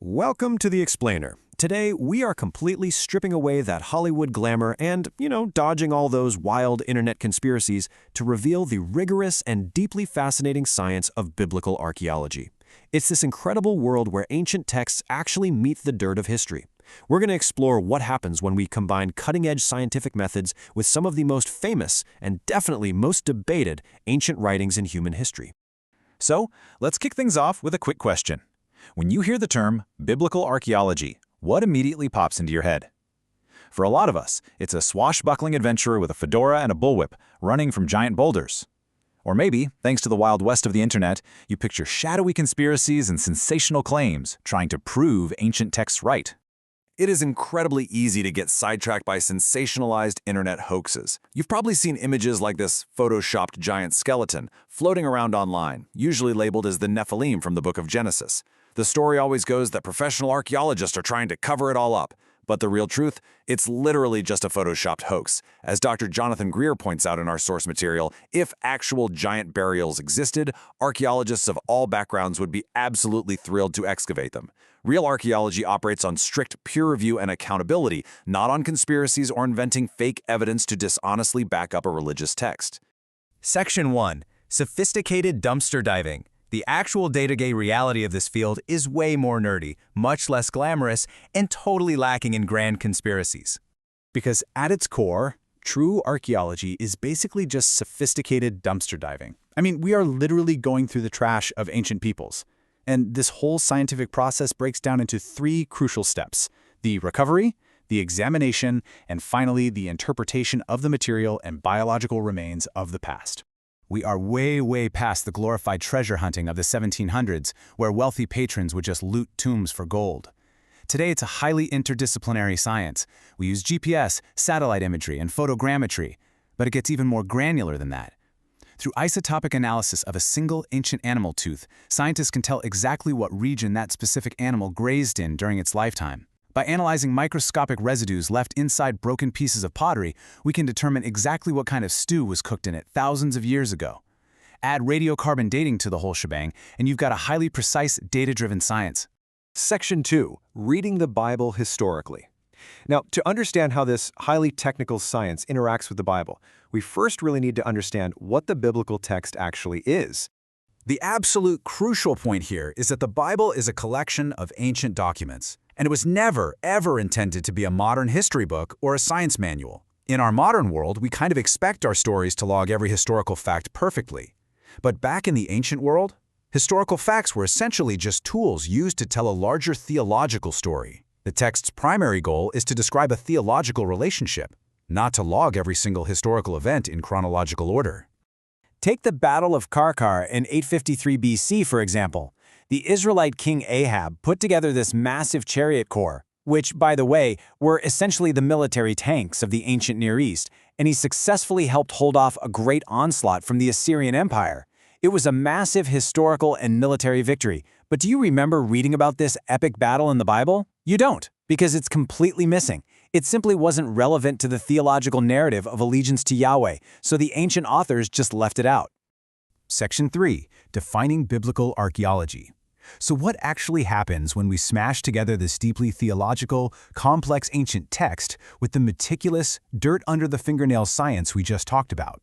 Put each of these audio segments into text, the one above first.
Welcome to The Explainer. Today, we are completely stripping away that Hollywood glamour and, dodging all those wild internet conspiracies to reveal the rigorous and deeply fascinating science of biblical archaeology. It's this incredible world where ancient texts actually meet the dirt of history. We're going to explore what happens when we combine cutting-edge scientific methods with some of the most famous and definitely most debated ancient writings in human history. So, let's kick things off with a quick question. When you hear the term biblical archaeology, what immediately pops into your head? For a lot of us, it's a swashbuckling adventurer with a fedora and a bullwhip running from giant boulders. Or maybe, thanks to the Wild West of the internet, you picture shadowy conspiracies and sensational claims trying to prove ancient texts right. It is incredibly easy to get sidetracked by sensationalized internet hoaxes. You've probably seen images like this photoshopped giant skeleton floating around online, usually labeled as the Nephilim from the book of Genesis. The story always goes that professional archaeologists are trying to cover it all up. But the real truth, it's literally just a photoshopped hoax. As Dr. Jonathan Greer points out in our source material, if actual giant burials existed, archaeologists of all backgrounds would be absolutely thrilled to excavate them. Real archaeology operates on strict peer review and accountability, not on conspiracies or inventing fake evidence to dishonestly back up a religious text. Section 1. Sophisticated dumpster diving. The actual day-to-day reality of this field is way more nerdy, much less glamorous, and totally lacking in grand conspiracies. Because at its core, true archaeology is basically just sophisticated dumpster diving. We are literally going through the trash of ancient peoples. And this whole scientific process breaks down into three crucial steps: the recovery, the examination, and finally the interpretation of the material and biological remains of the past. We are way past the glorified treasure hunting of the 1700s, where wealthy patrons would just loot tombs for gold. Today, it's a highly interdisciplinary science. We use GPS, satellite imagery, and photogrammetry, but it gets even more granular than that. Through isotopic analysis of a single ancient animal tooth, scientists can tell exactly what region that specific animal grazed in during its lifetime. By analyzing microscopic residues left inside broken pieces of pottery, we can determine exactly what kind of stew was cooked in it thousands of years ago. Add radiocarbon dating to the whole shebang, and you've got a highly precise, data-driven science. Section 2. Reading the Bible historically. Now, to understand how this highly technical science interacts with the Bible, we first really need to understand what the biblical text actually is. The absolute crucial point here is that the Bible is a collection of ancient documents, and it was never, ever intended to be a modern history book or a science manual. In our modern world, we kind of expect our stories to log every historical fact perfectly. But back in the ancient world, historical facts were essentially just tools used to tell a larger theological story. The text's primary goal is to describe a theological relationship, not to log every single historical event in chronological order. Take the Battle of Karkar in 853 BC, for example. The Israelite king Ahab put together this massive chariot corps, which, by the way, were essentially the military tanks of the ancient Near East, and he successfully helped hold off a great onslaught from the Assyrian Empire. It was a massive historical and military victory, but do you remember reading about this epic battle in the Bible? You don't, because it's completely missing. It simply wasn't relevant to the theological narrative of allegiance to Yahweh, so the ancient authors just left it out. Section 3. Defining biblical archaeology. So what actually happens when we smash together this deeply theological, complex ancient text with the meticulous, dirt-under-the-fingernail science we just talked about?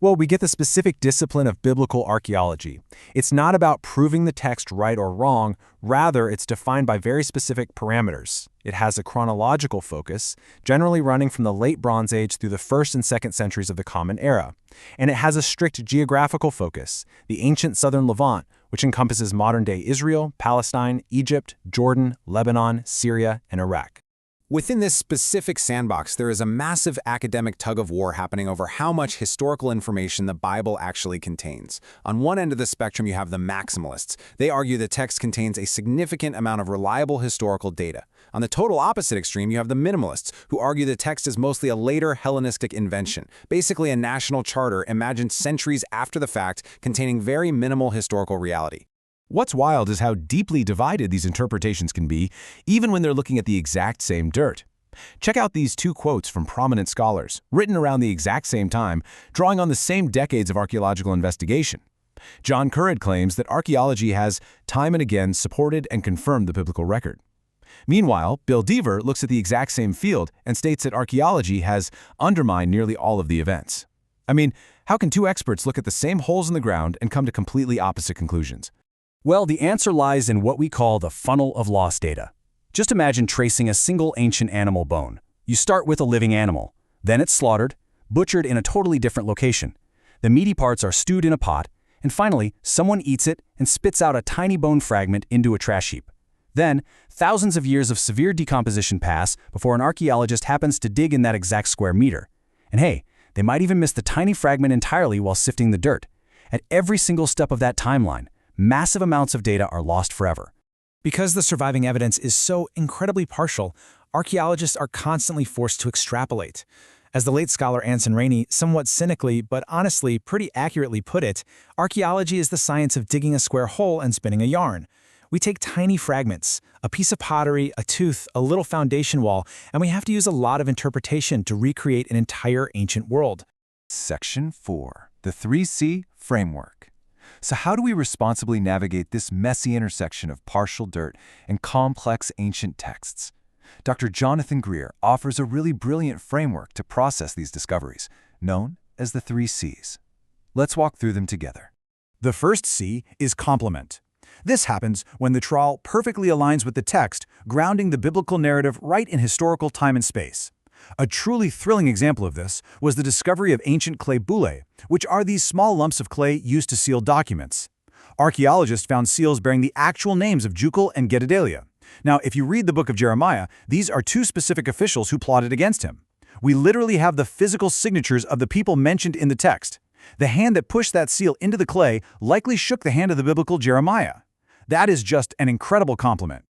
Well, we get the specific discipline of biblical archaeology. It's not about proving the text right or wrong, rather it's defined by very specific parameters. It has a chronological focus, generally running from the late Bronze Age through the 1st and 2nd centuries of the Common Era. And it has a strict geographical focus, the ancient southern Levant, which encompasses modern-day Israel, Palestine, Egypt, Jordan, Lebanon, Syria, and Iraq. Within this specific sandbox, there is a massive academic tug-of-war happening over how much historical information the Bible actually contains. On one end of the spectrum, you have the maximalists. They argue the text contains a significant amount of reliable historical data. On the total opposite extreme, you have the minimalists, who argue the text is mostly a later Hellenistic invention, basically a national charter imagined centuries after the fact, containing very minimal historical reality. What's wild is how deeply divided these interpretations can be, even when they're looking at the exact same dirt. Check out these two quotes from prominent scholars, written around the exact same time, drawing on the same decades of archaeological investigation. John Currid claims that archaeology has time and again supported and confirmed the biblical record. Meanwhile, Bill Deaver looks at the exact same field and states that archaeology has undermined nearly all of the events. I mean, how can two experts look at the same holes in the ground and come to completely opposite conclusions? Well, the answer lies in what we call the funnel of lost data. Just imagine tracing a single ancient animal bone. You start with a living animal. Then it's slaughtered, butchered in a totally different location. The meaty parts are stewed in a pot, and finally, someone eats it and spits out a tiny bone fragment into a trash heap. Then, thousands of years of severe decomposition pass before an archaeologist happens to dig in that exact square meter. And hey, they might even miss the tiny fragment entirely while sifting the dirt. At every single step of that timeline, massive amounts of data are lost forever. Because the surviving evidence is so incredibly partial, archaeologists are constantly forced to extrapolate. As the late scholar Anson Rainey somewhat cynically but honestly pretty accurately put it, archaeology is the science of digging a square hole and spinning a yarn. We take tiny fragments, a piece of pottery, a tooth, a little foundation wall, and we have to use a lot of interpretation to recreate an entire ancient world. Section 4. The 3C Framework. So how do we responsibly navigate this messy intersection of partial dirt and complex ancient texts? Dr. Jonathan Greer offers a really brilliant framework to process these discoveries, known as the 3 Cs. Let's walk through them together. The first C is complement. This happens when the trawl perfectly aligns with the text, grounding the biblical narrative right in historical time and space. A truly thrilling example of this was the discovery of ancient clay bullae, which are these small lumps of clay used to seal documents. Archaeologists found seals bearing the actual names of Jukal and Gedaliah. Now, if you read the book of Jeremiah, these are two specific officials who plotted against him. We literally have the physical signatures of the people mentioned in the text. The hand that pushed that seal into the clay likely shook the hand of the biblical Jeremiah. That is just an incredible compliment.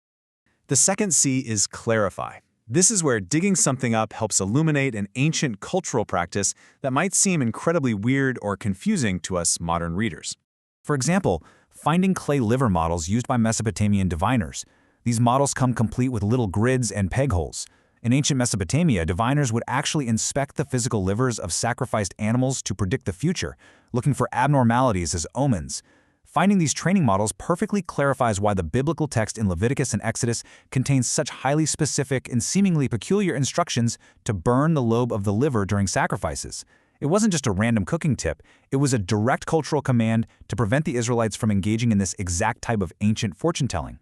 The second C is clarify. This is where digging something up helps illuminate an ancient cultural practice that might seem incredibly weird or confusing to us modern readers. For example, finding clay liver models used by Mesopotamian diviners. These models come complete with little grids and peg holes. In ancient Mesopotamia, diviners would actually inspect the physical livers of sacrificed animals to predict the future, looking for abnormalities as omens. Finding these training models perfectly clarifies why the biblical text in Leviticus and Exodus contains such highly specific and seemingly peculiar instructions to burn the lobe of the liver during sacrifices. It wasn't just a random cooking tip, it was a direct cultural command to prevent the Israelites from engaging in this exact type of ancient fortune-telling.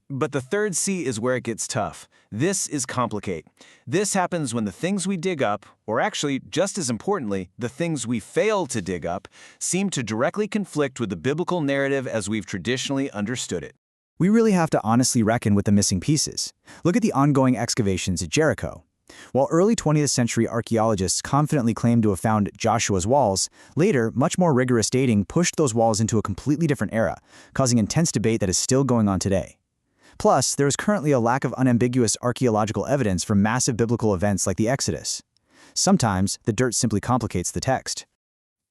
But the third C is where it gets tough. This is complicate. This happens when the things we dig up, or actually, just as importantly, the things we fail to dig up, seem to directly conflict with the biblical narrative as we've traditionally understood it. We really have to honestly reckon with the missing pieces. Look at the ongoing excavations at Jericho. While early 20th century archaeologists confidently claimed to have found Joshua's walls, later, much more rigorous dating pushed those walls into a completely different era, causing intense debate that is still going on today. Plus, there is currently a lack of unambiguous archaeological evidence for massive biblical events like the Exodus. Sometimes, the dirt simply complicates the text.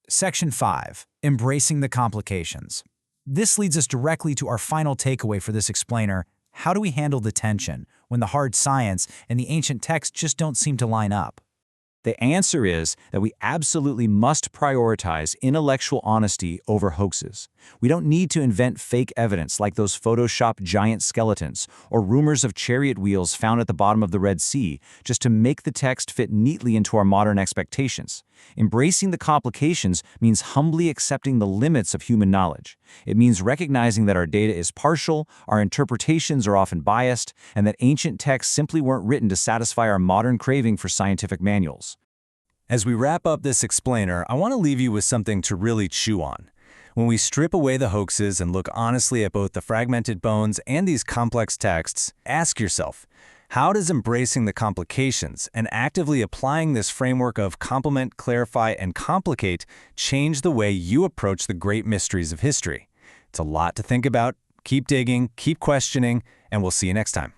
Section 5. Embracing the complications. This leads us directly to our final takeaway for this explainer. How do we handle the tension when the hard science and the ancient text just don't seem to line up? The answer is that we absolutely must prioritize intellectual honesty over hoaxes. We don't need to invent fake evidence like those photoshopped giant skeletons or rumors of chariot wheels found at the bottom of the Red Sea just to make the text fit neatly into our modern expectations. Embracing the complications means humbly accepting the limits of human knowledge. It means recognizing that our data is partial, our interpretations are often biased, and that ancient texts simply weren't written to satisfy our modern craving for scientific manuals. As we wrap up this explainer, I want to leave you with something to really chew on. When we strip away the hoaxes and look honestly at both the fragmented bones and these complex texts, ask yourself, how does embracing the complications and actively applying this framework of complement, clarify, and complicate change the way you approach the great mysteries of history? It's a lot to think about. Keep digging, keep questioning, and we'll see you next time.